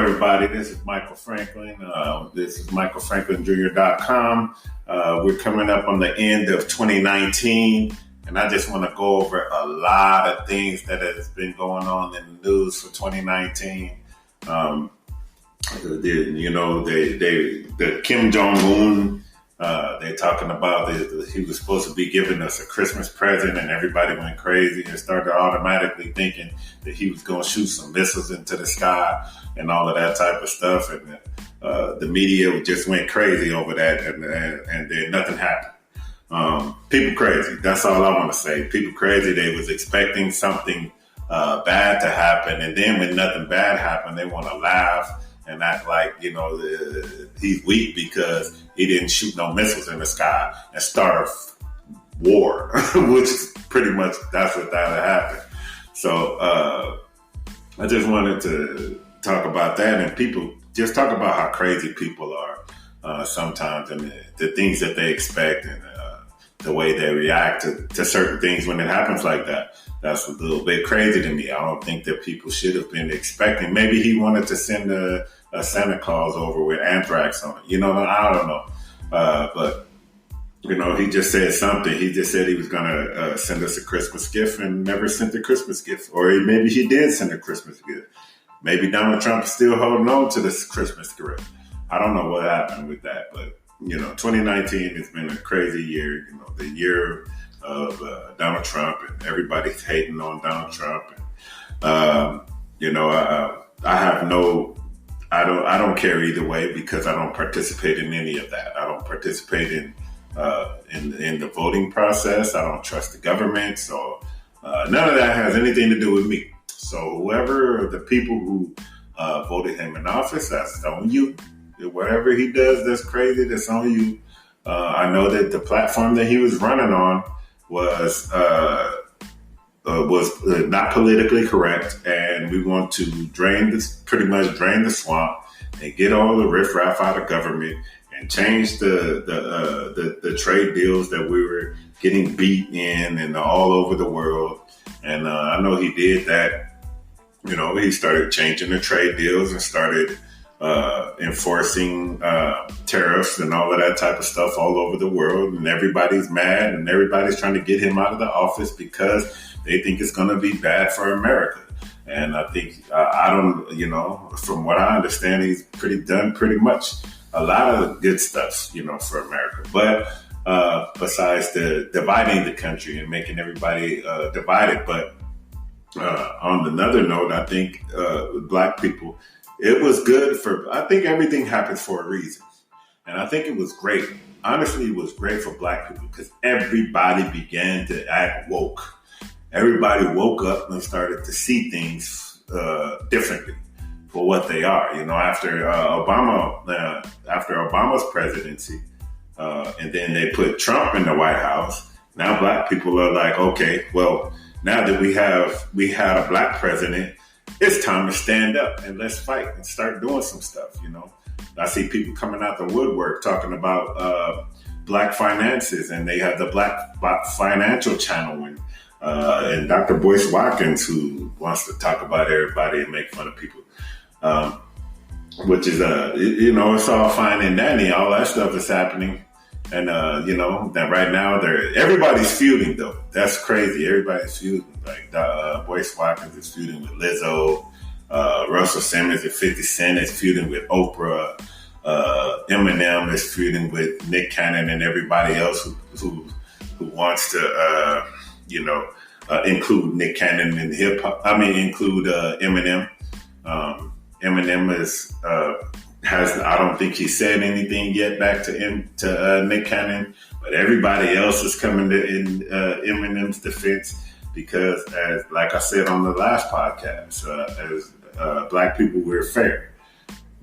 everybody. This is Michael Franklin. This is MichaelFranklinJr.com. We're coming up on the end of 2019, and I just want to go over a lot of things that has been going on in the news for 2019. The Kim Jong-un, they're talking about he was supposed to be giving us a Christmas present, and everybody went crazy and started automatically thinking that he was going to shoot some missiles into the sky and all of that type of stuff. And the media just went crazy over that, and then nothing happened. People crazy. That's all I want to say. People crazy. They was expecting something bad to happen, and then when nothing bad happened, they want to laugh and act like, he's weak because he didn't shoot no missiles in the sky and start a war, which is pretty much, that's what that happened. So I just wanted to talk about that, and people just talk about how crazy people are sometimes, and the things that they expect, and the way they react to certain things when it happens like that. That's a little bit crazy to me. I don't think that people should have been expecting. Maybe he wanted to send a Santa Claus over with anthrax on it. I don't know. But he just said something. He just said he was going to send us a Christmas gift and never sent a Christmas gift. Or maybe he did send a Christmas gift. Maybe Donald Trump is still holding on to this Christmas gift. I don't know what happened with that. But, 2019 has been a crazy year. The year of Donald Trump, and everybody's hating on Donald Trump. And, I don't care either way, because I don't participate in any of that. I don't participate in the voting process. I don't trust the government. So none of that has anything to do with me. So whoever the people who voted him in office, that's on you. Whatever he does that's crazy, that's on you. I know that the platform that he was running on was not politically correct, and we want to pretty much drain the swamp and get all the riffraff out of government and change the trade deals that we were getting beat in and all over the world. And I know he did that. He started changing the trade deals and started enforcing tariffs and all of that type of stuff all over the world, and everybody's mad and everybody's trying to get him out of the office because they think it's going to be bad for America. And I think from what I understand, he's done pretty much a lot of good stuff, for America. But besides the dividing the country and making everybody divided, but on another note, I think Black people, it was good I think everything happens for a reason. And I think it was great. Honestly, it was great for Black people because everybody began to act woke. Everybody woke up and started to see things differently for what they are. After Obama's presidency, and then they put Trump in the White House. Now Black people are like, okay, well, now that we had a Black president, it's time to stand up and let's fight and start doing some stuff. I see people coming out the woodwork talking about Black finances, and they have the Black Financial Channel, and Dr. Boyce Watkins, who wants to talk about everybody and make fun of people, which is it's all fine and dandy. All that stuff is happening, and that right now everybody's feuding though. That's crazy. Everybody's feuding. Like Boyce Watkins is feuding with Lizzo. Russell Simmons and 50 Cent is feuding with Oprah. Eminem is feuding with Nick Cannon and everybody else who wants to include Nick Cannon in hip hop. Include Eminem. Eminem I don't think he said anything yet back to Nick Cannon, but everybody else is coming in Eminem's defense because, like I said on the last podcast, as Black people, we're fair.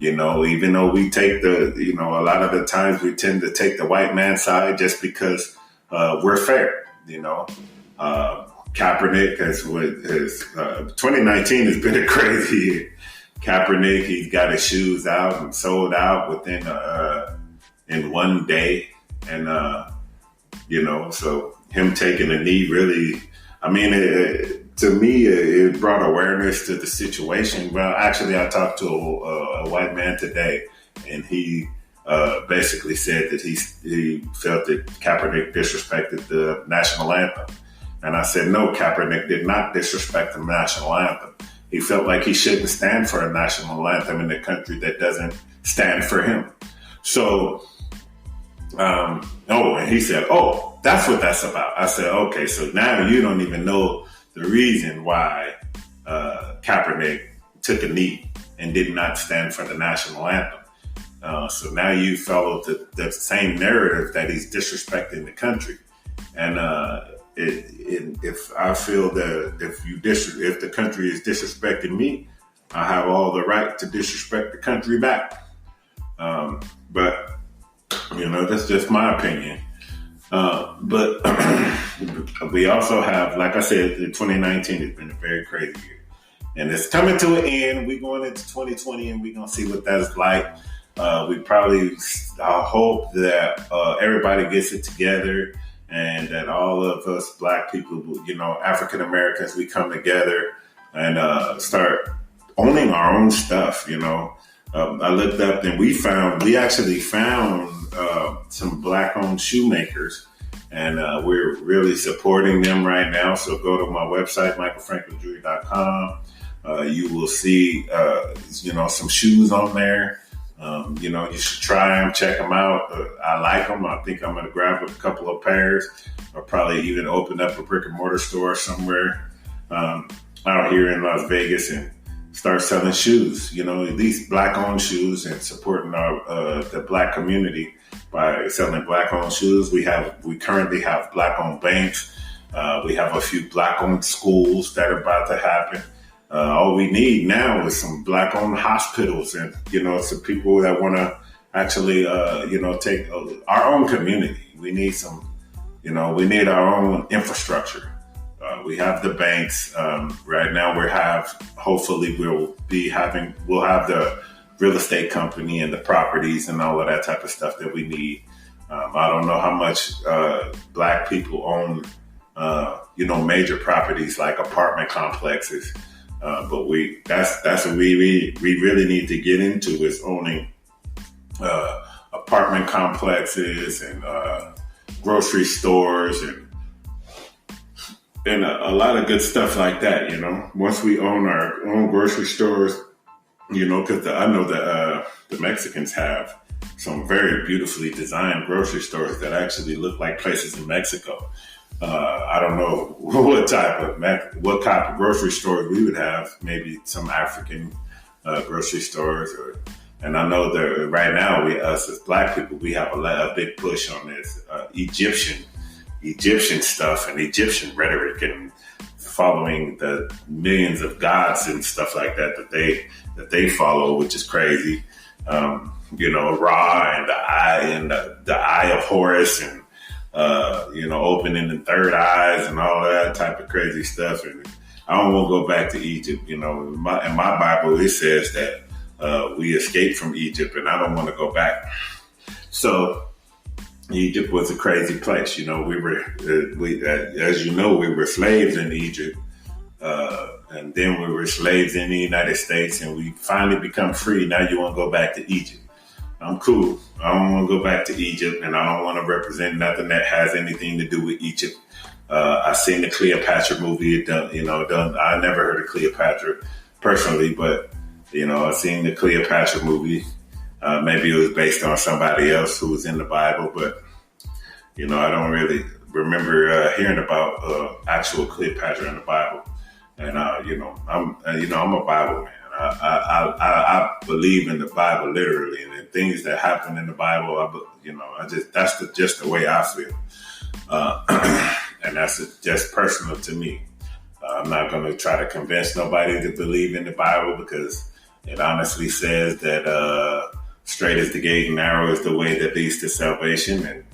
Even though we take a lot of the times we tend to take the white man's side just because we're fair. Kaepernick 2019 has been a crazy year. Kaepernick, he's got his shoes out and sold out within in one day, and so him taking a knee really, to me, it brought awareness to the situation. Well, actually, I talked to a white man today, and he basically said that he felt that Kaepernick disrespected the national anthem. And I said, no, Kaepernick did not disrespect the national anthem. He felt like he shouldn't stand for a national anthem in a country that doesn't stand for him. So, and he said, oh, that's what that's about. I said, okay, so now you don't even know the reason why Kaepernick took a knee and did not stand for the national anthem. So now you follow the same narrative that he's disrespecting the country. And if I feel that if the country is disrespecting me, I have all the right to disrespect the country back. But that's just my opinion. But we also have, like I said, 2019 has been a very crazy year, and it's coming to an end. We're going into 2020, and we're gonna see what that's like. I hope that everybody gets it together, and that all of us Black people, African Americans, we come together and start owning our own stuff. I looked up and we actually found some Black-owned shoemakers, and we're really supporting them right now. So go to my website, michaelfranklinjewelry.com. You will see, some shoes on there. You should try them, check them out. I like them. I think I'm going to grab a couple of pairs, or probably even open up a brick and mortar store somewhere out here in Las Vegas and start selling shoes. These Black-owned shoes, and supporting the Black community by selling Black-owned shoes. We currently have Black-owned banks. We have a few Black-owned schools that are about to happen. All we need now is some Black-owned hospitals, and some people that want to actually take our own community. We need some, we need our own infrastructure. We have the banks right now. Hopefully we'll have the real estate company and the properties and all of that type of stuff that we need. I don't know how much Black people own, major properties like apartment complexes. But that's what we really need to get into, is owning apartment complexes and grocery stores and a lot of good stuff like that. Once we own our own grocery stores, because I know that the Mexicans have some very beautifully designed grocery stores that actually look like places in Mexico. I don't know what type of grocery stores we would have. Maybe some African grocery stores, and I know that right now us as Black people, we have a big push on this Egyptian stuff and Egyptian rhetoric, and following the millions of gods and stuff like that they follow, which is crazy. Ra and the eye of Horus, and opening the third eyes and all that type of crazy stuff. And I don't want to go back to Egypt. In my Bible, it says that we escaped from Egypt, and I don't want to go back. So Egypt was a crazy place. We were slaves in Egypt, and then we were slaves in the United States, and we finally become free. Now you want to go back to Egypt? I'm cool. I don't want to go back to Egypt, and I don't want to represent nothing that has anything to do with Egypt. I seen the Cleopatra movie. I never heard of Cleopatra personally, but I seen the Cleopatra movie. Maybe it was based on somebody else who was in the Bible, but I don't really remember hearing about actual Cleopatra in the Bible. And I'm a Bible man. I believe in the Bible literally, and the things that happen in the Bible, that's just the way I feel, and that's just personal to me. I'm not going to try to convince nobody to believe in the Bible, because it honestly says that straight is the gate and narrow is the way that leads to salvation, and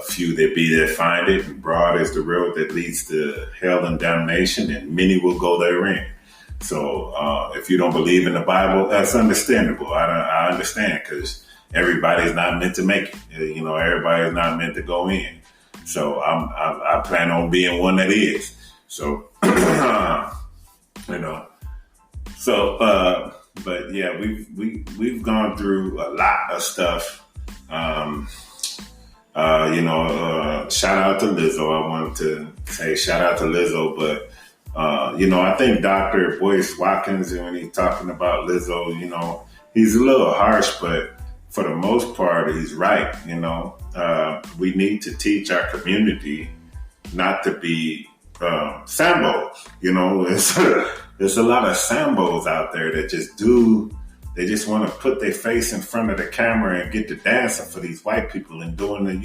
few there be that find it, and broad is the road that leads to hell and damnation, and many will go therein. So if you don't believe in the Bible, that's understandable. I understand, because everybody's not meant to make it. Everybody's not meant to go in. So I plan on being one that is. So you know. So, but yeah, we've gone through a lot of stuff. Shout out to Lizzo. I wanted to say shout out to Lizzo, but I think Dr. Boyce Watkins, when he's talking about Lizzo, he's a little harsh, but for the most part, he's right. We need to teach our community not to be Sambos. There's a lot of Sambos out there that they just want to put their face in front of the camera and get to dancing for these white people and doing it,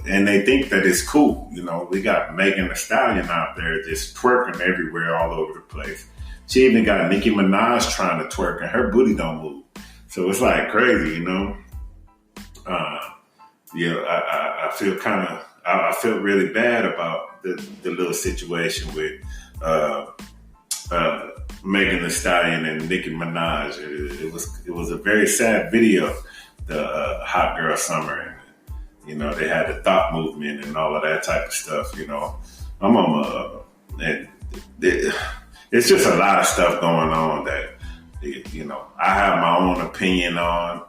and they think that it's cool. We got Megan Thee Stallion out there just twerking everywhere all over the place. She even got Nicki Minaj trying to twerk and her booty don't move. So it's like crazy, I feel I felt really bad about the little situation with Megan Thee Stallion and Nicki Minaj. It was a very sad video, the Hot Girl Summer. And, they had the thought movement and all of that type of stuff. It's just a lot of stuff going on that, I have my own opinion on.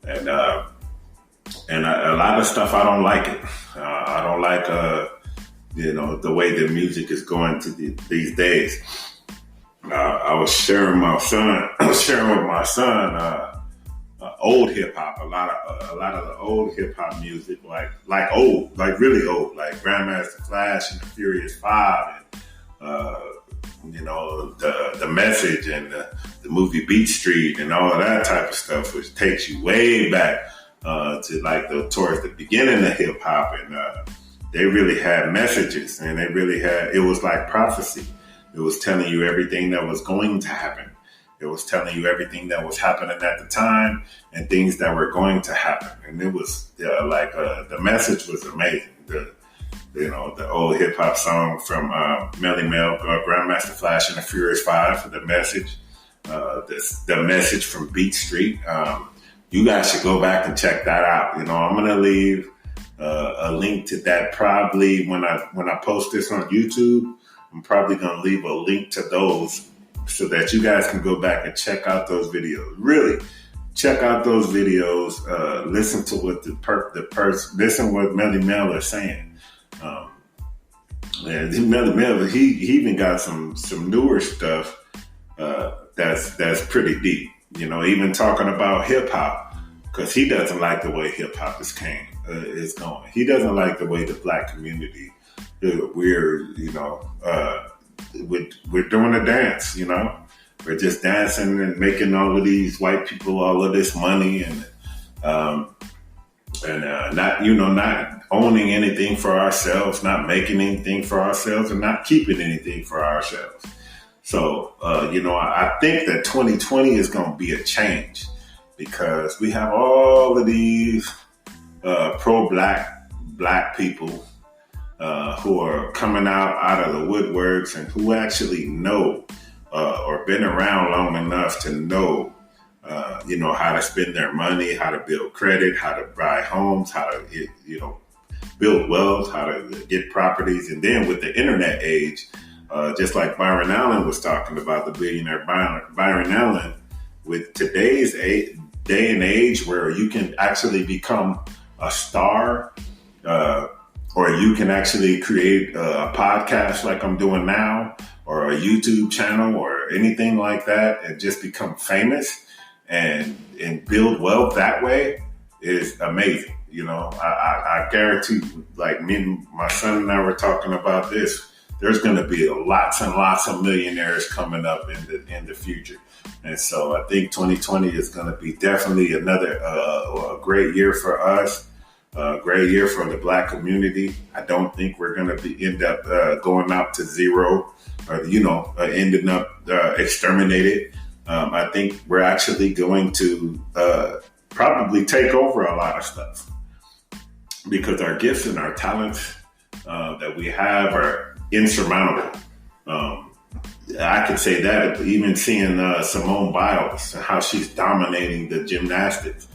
And a lot of stuff, I don't like it. I don't like, the way the music is going these days. I was sharing with my son, old hip hop. A lot of the old hip hop music, like really old, like Grandmaster Flash and the Furious Five, and the Message and the movie Beat Street and all of that type of stuff, which takes you way back to towards the beginning of hip hop, and they really had messages, and it was like prophecy. It was telling you everything that was going to happen. It was telling you everything that was happening at the time and things that were going to happen. And it was the message was amazing. The old hip hop song from Melly Mel, Grandmaster Flash and the Furious Five for the Message. The Message from Beat Street. You guys should go back and check that out. I'm going to leave a link to that probably when I post this on YouTube. I'm probably going to leave a link to those so that you guys can go back and check out those videos. Really, check out those videos. Listen to what listen what Melly Mel is saying. And Melly Mel, he even got some newer stuff that's pretty deep. Even talking about hip hop, because he doesn't like the way hip hop is going. He doesn't like the way the black community. We're doing a dance, we're just dancing and making all of these white people all of this money and not owning anything for ourselves, not making anything for ourselves, and not keeping anything for ourselves. So, I think that 2020 is going to be a change because we have all of these pro-black people who are coming out of the woodworks and who actually know or been around long enough to know, how to spend their money, how to build credit, how to buy homes, how to, build wealth, how to get properties. And then with the internet age, just like Byron Allen was talking about, the billionaire Byron Allen, with today's day and age where you can actually become a star, or you can actually create a podcast like I'm doing now, or a YouTube channel or anything like that, and just become famous and build wealth that way is amazing. I guarantee, like me and my son and I were talking about this, there's going to be lots and lots of millionaires coming up in the future. And so I think 2020 is going to be definitely another a great year for us. Great year for the black community. I don't think we're going to end up going out to zero or, ending up exterminated. I think we're actually going to probably take over a lot of stuff because our gifts and our talents that we have are insurmountable. I could say that even seeing Simone Biles, how she's dominating the gymnastics.